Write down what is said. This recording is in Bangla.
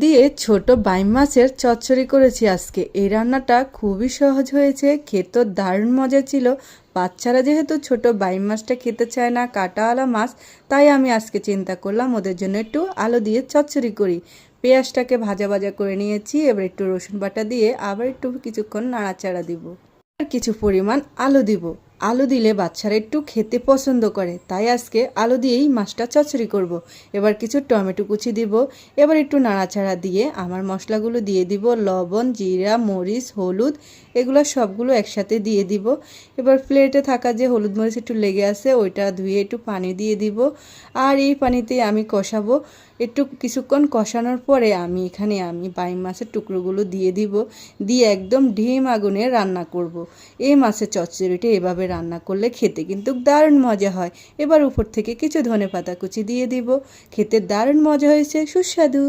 দিয়ে ছোট বাইম মাছের চচ্চড়ি করেছি আজকে। এই রান্নাটা খুবই সহজ হয়েছে, খেতে দারুণ মজা ছিল। বাচ্চারা যেহেতু ছোট বাইম মাছটা খেতে চায় না, কাঁটাওয়ালা মাছ, তাই আমি আজকে চিন্তা করলাম ওদের জন্য একটু আলু দিয়ে চচ্চড়ি করি। পেঁয়াজটাকে ভাজা ভাজা করে নিয়েছি, এবার একটু রসুন বাটা দিয়ে আবার একটু কিছুক্ষণ নাড়াচাড়া দিব। আর কিছু পরিমাণ আলু দিব। আলু দিলে বাচ্চারা একটু খেতে পছন্দ করে, তাই আজকে আলু দিয়েই মাছটা চচ্চড়ি করব। এবার কিছু টমেটো কুচি দিব। এবার একটু নাড়াচাড়া দিয়ে আমার মশলাগুলো দিয়ে দিব, লবণ, জিরা, মরিচ, হলুদ, এগুলো সবগুলো একসাথে দিয়ে দিব। এবার প্লেটে থাকা যে হলুদ মরিচ একটু লেগে আছে ওইটা ধুয়ে একটু পানি দিয়ে দিব। আর এই পানিতে আমি কষাবো। একটু কিছুক্ষণ কষানোর পরে আমি বাইম মাছের টুকরোগুলো দিয়ে দিব, দিয়ে একদম ধিম আগুনে রান্না করব। এই মাছের চচ্চড়িটা এভাবে রান্না করলে খেতে কিন্তু দারুণ মজা হয়। এবার উপর থেকে কিছু ধনেপাতা কুচি দিয়ে দিব। খেতে দারুণ মজা হয়েছে, সুস্বাদু।